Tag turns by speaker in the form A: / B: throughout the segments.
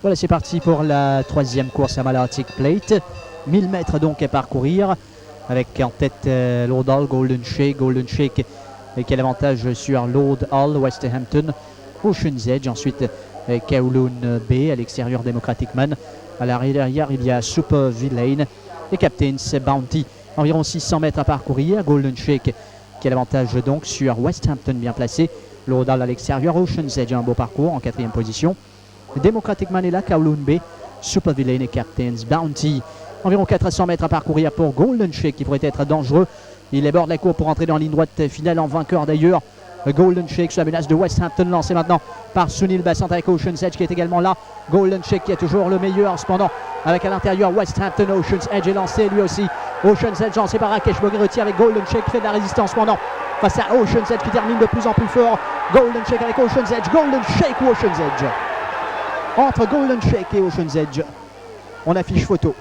A: Voilà, c'est parti pour la troisième course à Malartic Plate. 1000 mètres donc à parcourir, avec en tête Lord Hall, Golden Shake qui a l'avantage sur Lord Hall, Westhampton, Ocean's Edge, ensuite Kowloon Bay à l'extérieur, Democratic Man. À l'arrière, il y a Super Villain et Captain's Bounty. Environ 600 mètres à parcourir, Golden Shake qui a l'avantage donc sur Westhampton, bien placé. Lord Hall à l'extérieur, Ocean's Edge, un beau parcours en 4e position. Democratic Man est là, Kowloon Bay, Super Villain et Captain's Bounty. Environ 400 mètres à parcourir pour Golden Shake qui pourrait être dangereux. Il aborde la course pour entrer dans la ligne droite finale en vainqueur d'ailleurs. Golden Shake sous la menace de Westhampton, lancé maintenant par Sunil Bassant avec Ocean's Edge qui est également là. Golden Shake qui est toujours le meilleur cependant, avec à l'intérieur Westhampton. Ocean's Edge est lancé lui aussi. Ocean's Edge lancé par Rakesh Bogirati avec Golden Shake qui fait de la résistance cependant face à Ocean's Edge qui termine de plus en plus fort. Golden Shake avec Ocean's Edge, Golden Shake ou Ocean's Edge. Entre Golden Shake et Ocean's Edge, on affiche photo.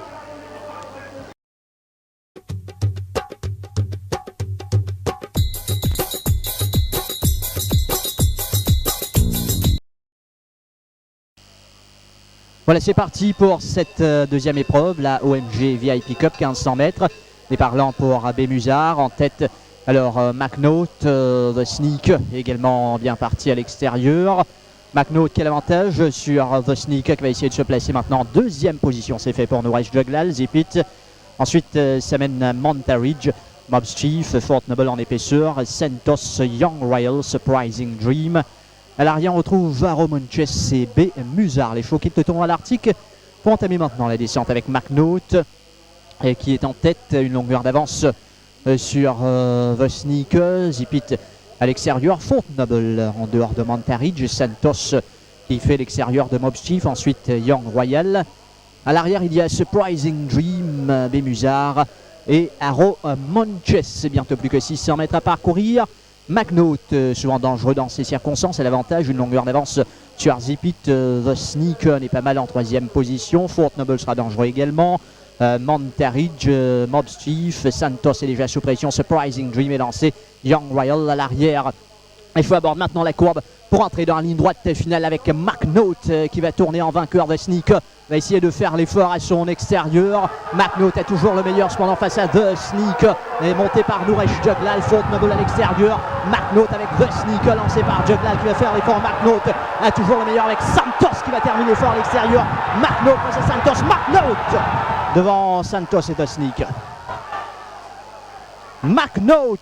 A: Voilà, c'est parti pour cette deuxième épreuve, la OMG VIP Cup 1500 mètres. Départ lent pour Abbé Musard en tête. Alors McNaught, The Sneak également bien parti à l'extérieur. McNaught qui a l'avantage sur The Sneak qui va essayer de se placer maintenant en deuxième position. C'est fait pour Nouresh Juglal, Zipit. Ensuite, ça mène Montaridge, Mob's Chief, Fort Noble en épaisseur, Santos, Young Royal, Surprising Dream. À l'arrière, on retrouve Varo Munches et B. Musard. Les chevaux quittent le tournoi à l'Arctique pour entamer maintenant la descente avec McNaught qui est en tête, une longueur d'avance sur The Sneak, Zipit à l'extérieur, Fort Noble en dehors de Montaridge, Santos qui fait l'extérieur de Mob's Chief, ensuite Young Royal. À l'arrière, il y a Surprising Dream, B. Musard et Varo Munches. Bientôt plus que 600 mètres à parcourir. McNaught, souvent dangereux dans ces circonstances, a l'avantage, une longueur d'avance sur Zipit. The Sneak n'est pas mal en troisième position. Fort Noble sera dangereux également. Montaridge, Mob's Chief, Santos est déjà sous pression. Surprising Dream est lancé. Young Royal à l'arrière. Il faut aborder maintenant la courbe pour entrer dans la ligne droite finale avec McNaught qui va tourner en vainqueur. The Sneak va essayer de faire l'effort à son extérieur. McNaught est toujours le meilleur cependant face à The Sneak. Et monté par Nouresh Juglal, Fort Noble à l'extérieur. McNaught avec The Sneak lancé par Juglal qui va faire l'effort. McNaught a toujours le meilleur avec Santos qui va terminer fort à l'extérieur. McNaught face à Santos. McNaught devant Santos et The Sneak. McNaught.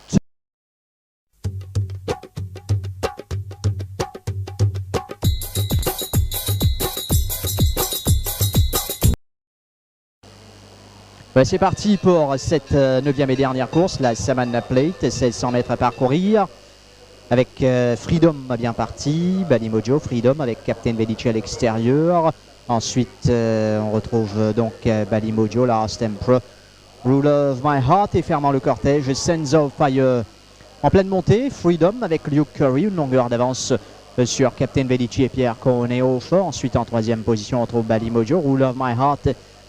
A: Ouais, c'est parti pour cette 9e et dernière course, la Savannah Plate, 1600 mètres à parcourir. Avec Freedom bien parti, Balimojo, Freedom avec Captain Vedici à l'extérieur. Ensuite, on retrouve donc Balimojo, Last Emperor, Rule of My Heart et fermant le cortège, Sands of Fire. En pleine montée, Freedom avec Luke Curry, une longueur d'avance sur Captain Vedici et Pierre Coneofa. Ensuite, en troisième position, on retrouve Balimojo, Rule of My Heart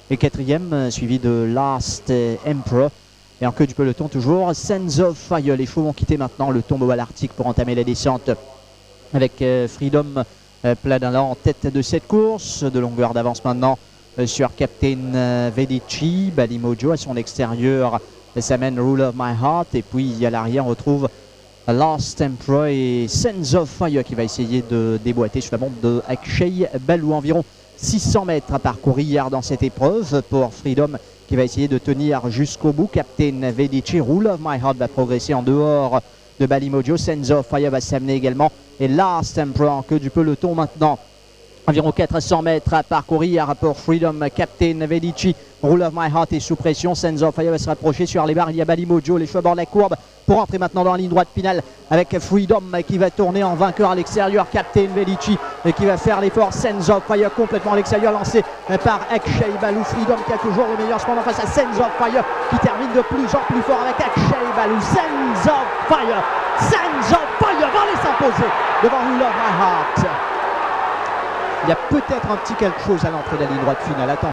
A: et quatrième, suivi de Last Emperor. Et en queue du peloton toujours, Sands of Fire. Les chevaux vont quitter maintenant le tombeau à l'Arctique pour entamer la descente avec Freedom Pladalan en tête de cette course. De longueur d'avance maintenant sur Captain Vedici. Balimojo à son extérieur, ça mène Rule of My Heart. Et puis à l'arrière, on retrouve Last Emperor et Sands of Fire qui va essayer de déboîter sur la montre de Akshay Balou. Environ 600 mètres à parcourir dans cette épreuve pour Freedom qui va essayer de tenir jusqu'au bout. Captain Vedici, Rule of My Heart va progresser en dehors de Balimojo. Sands of Fire va s'amener également. Et Last Emperor en queue du peloton maintenant. Environ 400 mètres à parcourir pour Freedom. Captain Vedici, Rule of My Heart est sous pression. Sands of Fire va se rapprocher sur les barres. Il y a Balimojo, les chevaux bordent la courbe pour entrer maintenant dans la ligne droite finale avec Freedom qui va tourner en vainqueur à l'extérieur. Captain Vedici qui va faire l'effort. Sands of Fire complètement à l'extérieur, lancé par Akshay Balou. Freedom qui a toujours le meilleur cependant face à Sands of Fire qui termine de plus en plus fort avec Akshay Balou. Sands of Fire, Sands of Fire va aller s'imposer devant Rule of My Heart. Il y a peut-être un petit quelque chose à l'entrée de la ligne droite finale. Attends.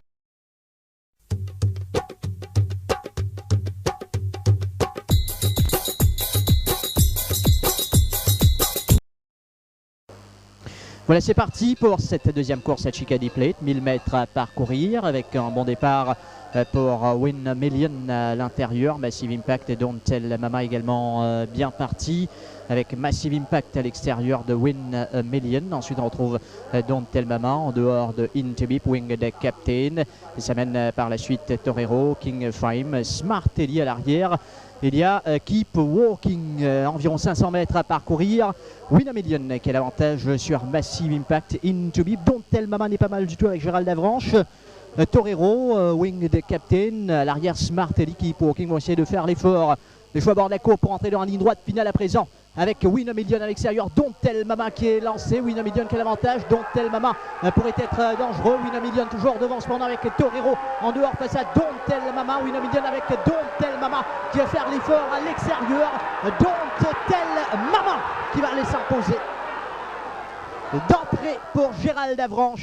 A: Voilà, c'est parti pour cette deuxième course à Chicady Plate. 1000 mètres à parcourir avec un bon départ pour Win Million à l'intérieur. Massive Impact et Don't Tell Mama également bien parti avec Massive Impact à l'extérieur de Win Million. Ensuite, on retrouve Don't Tell Mama en dehors de Into Beep, Winged Captain. Et ça mène par la suite Torero, King Frame, Smart Ellie à l'arrière. Il y a Keep Walking, environ 500 mètres à parcourir. Win Million qui a l'avantage sur Massive Impact. Into Beep, Don't Tell Mama n'est pas mal du tout avec Gérald Avranches. Torero, Winged Captain, à l'arrière Smart Ellie, Keep Walking vont essayer de faire l'effort. Les choix à bord de la cour pour entrer dans la ligne droite finale à présent avec Win Million à l'extérieur. Don't Tell Mama qui est lancé. Win Million qui a l'avantage. Don't Tell Mama pourrait être dangereux. Win Million toujours devant cependant avec Torero en dehors face à Don't Tell Mama. Win Million avec Don't Tell Mama qui va faire l'effort à l'extérieur. Don't Tell Mama qui va aller s'imposer d'entrée pour Gérald Avranches.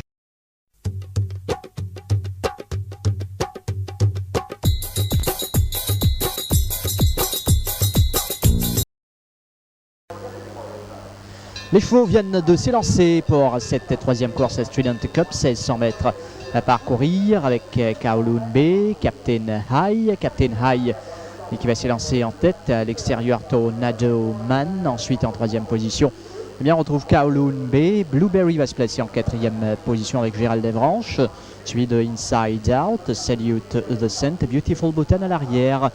A: Les chevaux viennent de s'élancer pour cette troisième course à Student Cup, 1600 mètres à parcourir avec Kowloon Bay, Captain High qui va s'élancer en tête, à l'extérieur Tornado Man, ensuite en troisième position. Eh bien, on retrouve Kowloon Bay, Blueberry va se placer en quatrième position avec Gérald Avranches, suivi de Inside Out, Salute the Scent, Beautiful Button à l'arrière.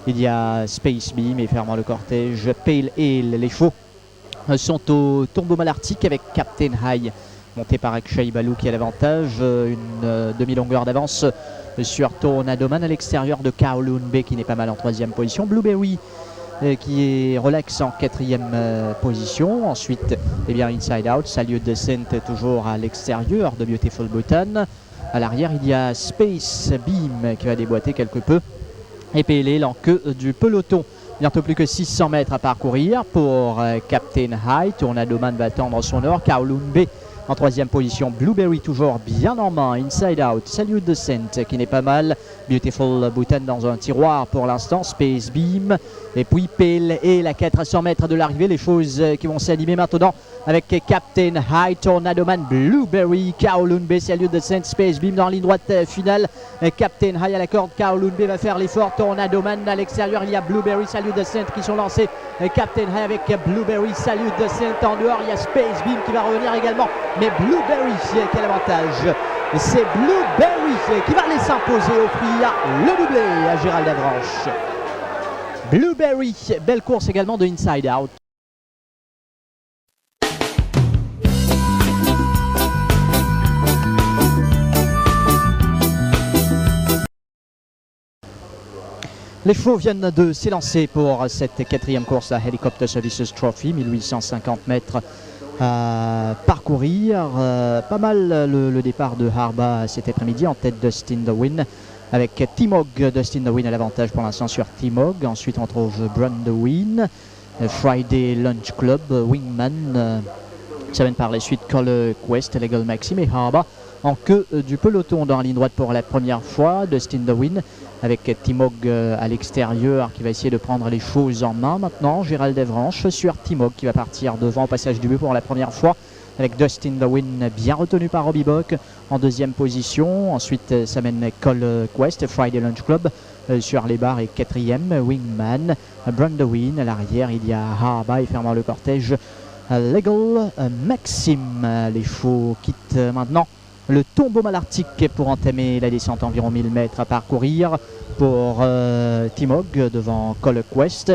A: Il y a Space Beam et fermant le cortège Pale Ale. Les chevaux sont au tombeau malartique avec Captain High monté par Akshay Balou qui a l'avantage, une demi-longueur d'avance sur Tornado Man à l'extérieur de Kowloon Bay qui n'est pas mal en troisième position. Blueberry qui est relax en quatrième position. Ensuite, eh bien, Inside Out, Salute the Scent toujours à l'extérieur de Beautiful Button. À l'arrière, il y a Space Beam qui va déboîter quelque peu et PLL en queue du peloton. Bientôt plus que 600 mètres à parcourir pour Captain High. Tornado Man va tendre son or. Kowloon Bay en troisième position. Blueberry toujours bien en main. Inside Out, Salute the Scent qui n'est pas mal. Beautiful Button dans un tiroir pour l'instant. Space Beam. Et puis Pale et la 400 mètres de l'arrivée. Les choses qui vont s'animer maintenant avec Captain High, Tornado Man, Blueberry, Kowloon Bay, Salute the Scent, Space Beam dans la ligne droite finale. Captain High à la corde, Kowloon Bay va faire l'effort, Tornado Man à l'extérieur, il y a Blueberry, Salute the Scent qui sont lancés. Captain High avec Blueberry, Salute the Scent en dehors, il y a Space Beam qui va revenir également, mais Blueberry qui a l'avantage. C'est Blueberry qui va aller s'imposer, offrir le doublé à Gérald Avranches. Blueberry, belle course également de Inside Out. Les chevaux viennent de s'élancer pour cette quatrième course à Helicopter Services Trophy, 1850 mètres à parcourir. Pas mal le départ de Harba cet après-midi en tête Dustin the Win avec Timog. Dustin the Win à l'avantage pour l'instant sur Timog. Ensuite on trouve Brun the Win, Friday Lunch Club, Wingman. Ça mène par la suite Call Quest, Legal Maxim et Harba en queue du peloton dans la ligne droite pour la première fois. Dustin the Win avec Timog à l'extérieur qui va essayer de prendre les choses en main maintenant. Gérald Avranches sur Timog qui va partir devant au passage du but pour la première fois avec Dustin the Win bien retenu par Robbie Buck en deuxième position. Ensuite ça mène Call Quest, Friday Lunch Club sur les barres et quatrième Wingman, Brun the Win. À l'arrière il y a Harba et fermant le cortège Legal Maxim. Les chevaux quittent maintenant le tombeau malartique pour entamer la descente, environ 1000 mètres à parcourir pour Timog devant Call Quest.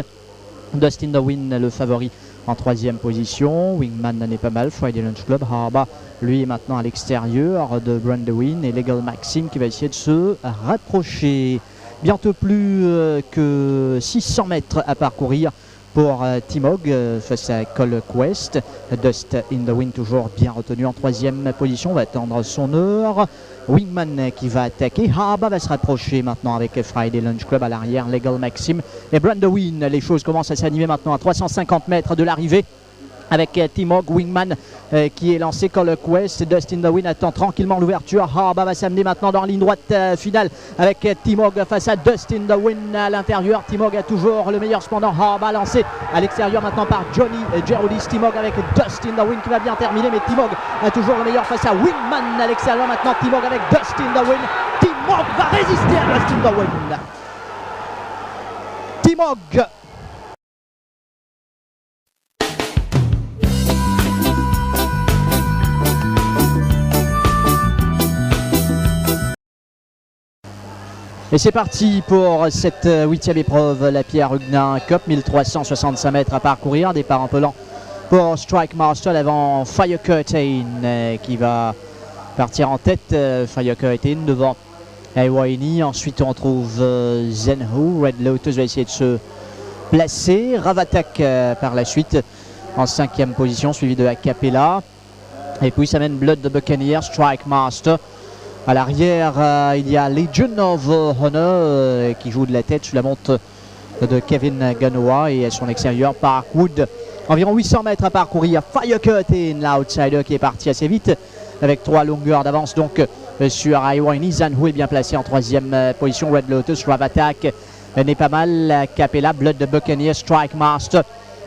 A: Dustin the Win le favori en troisième position. Wingman n'est pas mal. Friday Lunch Club. Harba lui est maintenant à l'extérieur de Brun the Win et Legal Maxim qui va essayer de se rapprocher. Bientôt plus que 600 mètres à parcourir pour Timog face à Call Quest. Dust in the Wind toujours bien retenu en troisième position, va attendre son heure. Wingman qui va attaquer, Harba va se rapprocher maintenant avec Friday Lunch Club à l'arrière, Legal Maxim et Brun the Win. Les choses commencent à s'animer maintenant à 350 mètres de l'arrivée. avec Timog Wingman qui est lancé Call Quest. Dustin DeWin attend tranquillement l'ouverture. Harba va s'amener maintenant dans la ligne droite finale avec Timog face à Dustin DeWin à l'intérieur. Timog a toujours le meilleur, cependant Harba lancé à l'extérieur maintenant par Johnny Geroudis. Timog avec Dustin DeWin qui va bien terminer, mais Timog a toujours le meilleur face à Wingman à l'extérieur. Maintenant Timog avec Dustin DeWin. Timog va résister à Dustin DeWin. Timog. Et c'est parti pour cette 8e épreuve, la Pierre Hugnin Cup, 1365 mètres à parcourir, départ un peu lent pour Strike Master avant Fire Curtain qui va partir en tête. Fire Curtain devant Aiwaini, ensuite on trouve Zenhu. Red Lotus va essayer de se placer, Ravatak par la suite en 5e position, suivi de Acapella, et puis ça mène Blood the Buccaneer, Strike Master. À l'arrière, il y a Legion of Honor qui joue de la tête sous la monte de Kevin Ganoa, et à son extérieur Parkwood. Environ 800 mètres à parcourir. Fire Curtain, l'outsider qui est parti assez vite avec 3 longueurs d'avance donc sur Aiwaini. Zanhu est bien placé en 3e position. Red Lotus, Ravatak n'est pas mal. Capella, Blood the Buccaneer, Strike Master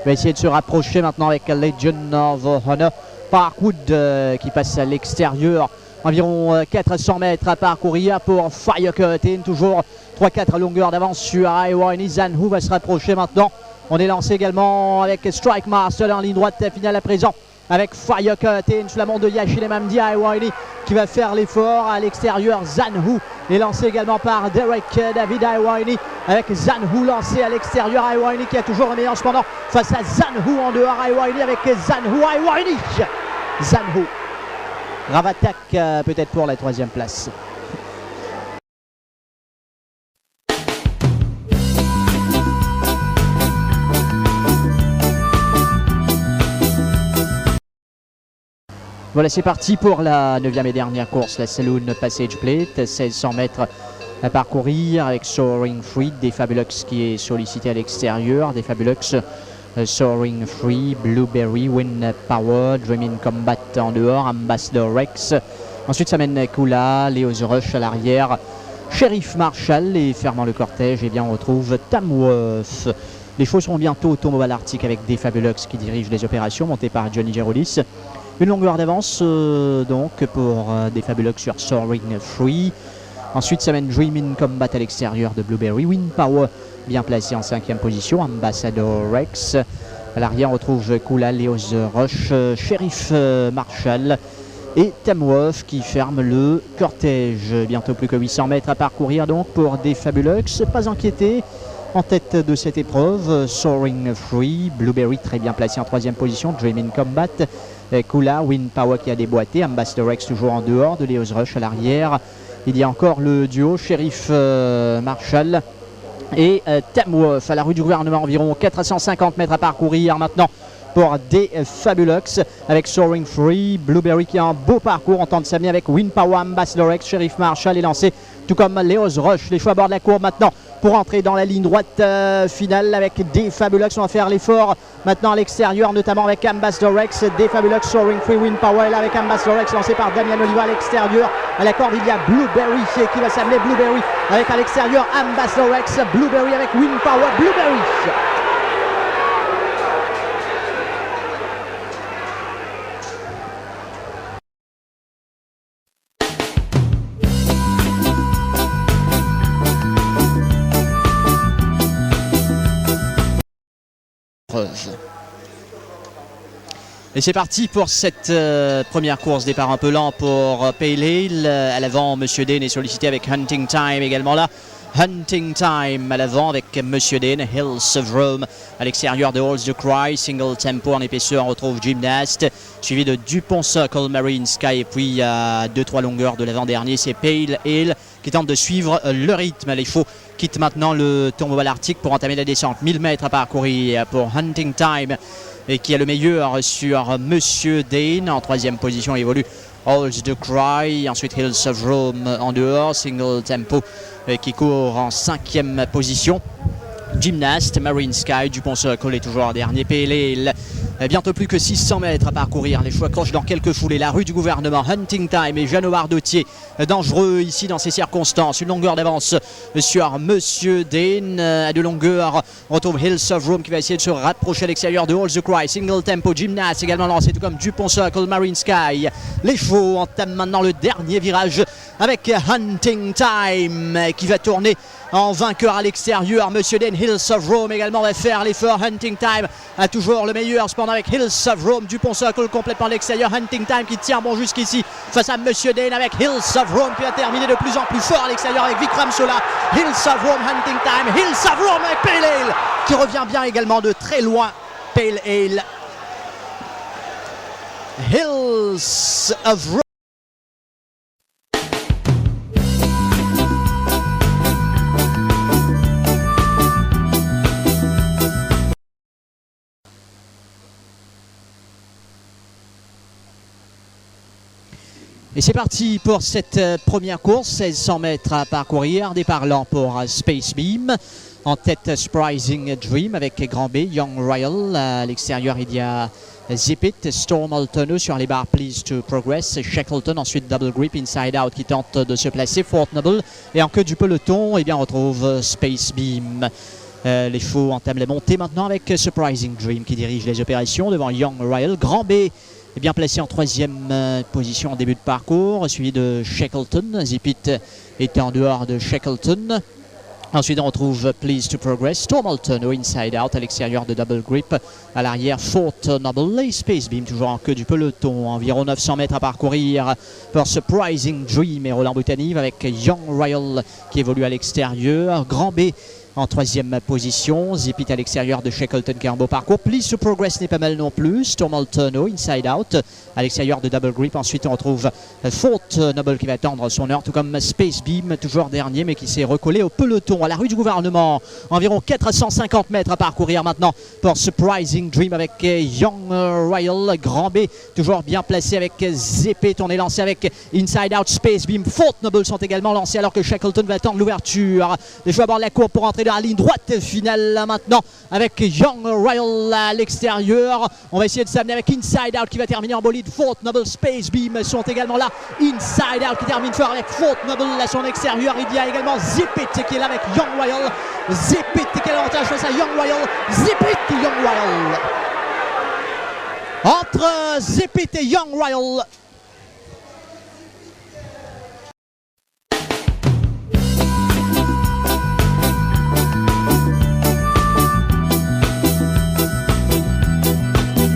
A: va essayer de se rapprocher maintenant avec Legion of Honor. Parkwood qui passe à l'extérieur. Environ 400 mètres à parcourir pour Fire Curtain, toujours 3-4 longueurs d'avance sur Aiwaini. Zanhu va se rapprocher maintenant. On est lancé également avec Strike Master en ligne droite finale à présent avec Fire Curtain sous la montre de Yashile Mamdi. Aiwaini qui va faire l'effort à l'extérieur. Zanhu est lancé également par Derek David Aiwaini avec Zanhu lancé à l'extérieur. Aiwaini qui a toujours le meilleur cependant face à Zanhu en dehors. Aiwaini avec Zanhu. Aiwaini, Zanhu. Ravatak peut-être pour la 3e place. Voilà, c'est parti pour la 9e et dernière course, la Saloon Passage Plate, 1600 mètres à parcourir avec Soaring Free, des Fabulux qui est sollicité à l'extérieur, des Fabulux Soaring Free, Blueberry, Win Power, Dreaming Combat en dehors, Ambassador Rex. Ensuite, ça mène Kula, Leo's Rush à l'arrière, Sheriff Marshall, et fermant le cortège, eh bien, on retrouve Tamworth. Les chevaux seront bientôt au tombeau à l'Arctique avec des Fabulux qui dirigent les opérations, montés par Johnny Geroudis. Une longueur d'avance donc pour des Fabulux sur Soaring Free. Ensuite, ça mène Dreaming Combat à l'extérieur de Blueberry, Win Power bien placé en 5e position, Ambassador Rex. À l'arrière, on retrouve Kula, Leo's Rush, Sheriff Marshall et Tamworth qui ferme le cortège. Bientôt plus que 800 mètres à parcourir donc pour des Fabulux. Pas inquiété en tête de cette épreuve. Soaring Free, Blueberry très bien placé en 3e position, Dreaming Combat, Kula, Win Power qui a déboîté, Ambassador Rex toujours en dehors de Leo's Rush. À l'arrière, il y a encore le duo Sheriff Marshall et Tamworth. À la rue du gouvernement, environ 450 mètres à parcourir maintenant pour des Fabulux avec Soaring Free, Blueberry qui a un beau parcours, on tente s'amener avec Win Power, Ambassador Rex, Sheriff Marshall est lancé, tout comme Leo's Rush. Les choix à bord de la courbe maintenant pour entrer dans la ligne droite finale avec des Fabulux. On va faire l'effort maintenant à l'extérieur, notamment avec Ambassador Rex, des Fabulux, Soaring Free, Win Power là avec Ambassador Rex lancé par Damian Oliva à l'extérieur. À la corde, il y a Blueberry qui va s'amener, Blueberry avec à l'extérieur Ambassador Rex, Blueberry avec Win Power, Blueberry. Et c'est parti pour cette première course, départ un peu lent pour Pale Ale. À l'avant, Monsieur Dane est sollicité avec Hunting Time également là. Hunting Time à l'avant avec Monsieur Dane, Hills of Rome à l'extérieur de Halls the Cry, Single Tempo en épaisseur, on retrouve Gymnast, suivi de Dupont Circle, Marine Sky, et puis à 2-3 longueurs de l'avant-dernier, c'est Pale Ale qui tente de suivre le rythme. Les chevaux quittent maintenant le tombeau à l'Arctique pour entamer la descente, 1000 mètres à parcourir pour Hunting Time, et qui a le meilleur sur Monsieur Dane. En 3e position évolue Halls the Cry, ensuite Hills of Rome en dehors, Single Tempo qui court en 5e position. Gymnast, Marine Sky, Dupont Circle est toujours en dernier. PLL Bientôt plus que 600 mètres à parcourir. Les choix crochent dans quelques foulées. La rue du gouvernement, Hunting Time et Jeannot Ardotier. Dangereux ici dans ces circonstances. Une longueur d'avance sur Monsieur Dane. À de longueur, on retrouve Hills of Rome qui va essayer de se rapprocher à l'extérieur de All the Cry. Single Tempo, Gymnast également lancé, tout comme Dupont Circle, Marine Sky. Les chevaux entament maintenant le dernier virage avec Hunting Time qui va tourner en vainqueur à l'extérieur. Monsieur Dane, Hills of Rome également va faire l'effort. Hunting Time a toujours le meilleur, cependant avec Hills of Rome. Dupont Circle complètement à l'extérieur. Hunting Time qui tient bon jusqu'ici face à Monsieur Dane avec Hills of Rome qui va terminer de plus en plus fort à l'extérieur avec Vikram Sola. Hills of Rome, Hunting Time, Hills of Rome avec Pale Ale qui revient bien également de très loin. Pale Ale, Hills of Rome. Et c'est parti pour cette première course, 1600 mètres à parcourir, départ lent pour Space Beam. En tête, Surprising Dream avec Grand B, Young Royal. À l'extérieur, il y a Zip It, Storm Alterno sur les barres Please to Progress, Shackleton, ensuite Double Grip, Inside Out qui tente de se placer, Fort Noble. Et en queue du peloton, eh bien, on retrouve Space Beam. Les chevaux entament les montées maintenant avec Surprising Dream qui dirige les opérations devant Young Royal. Grand B est bien placé en troisième position en début de parcours, suivi de Shackleton. Zip It était en dehors de Shackleton. Ensuite, on retrouve Please to Progress, Storm Alterno, Inside Out à l'extérieur de Double Grip. À l'arrière, Fort Noble et Space Beam, toujours en queue du peloton. Environ 900 mètres à parcourir pour Surprising Dream et Roland Boutanive avec Young Royal qui évolue à l'extérieur. Grand B en troisième position, Zip It à l'extérieur de Shackleton qui est en beau parcours. Please to Progress n'est pas mal non plus. Storm Alterno, Inside Out à l'extérieur de Double Grip. Ensuite on retrouve Fort Noble qui va attendre son heure, tout comme Space Beam, toujours dernier mais qui s'est recollé au peloton. À la rue du gouvernement, environ 450 mètres à parcourir maintenant pour Surprising Dream avec Young Royal. Grand B toujours bien placé avec Zip It. On est lancé avec Inside Out, Space Beam, Fort Noble sont également lancés alors que Shackleton va attendre l'ouverture. Les joueurs à bord de la courbe pour entrer dans la ligne droite finale là, maintenant avec Young Royal à l'extérieur. On va essayer de s'amener avec Inside Out qui va terminer en bolide. Fort Noble, Space Beam sont également là. Inside Out qui termine fort avec Fort Noble à son extérieur. Il y a également Zip It qui est là avec Young Royal. Zip It, quel avantage face à Young Royal. Zip It et Young Royal. Entre Zip It et Young Royal,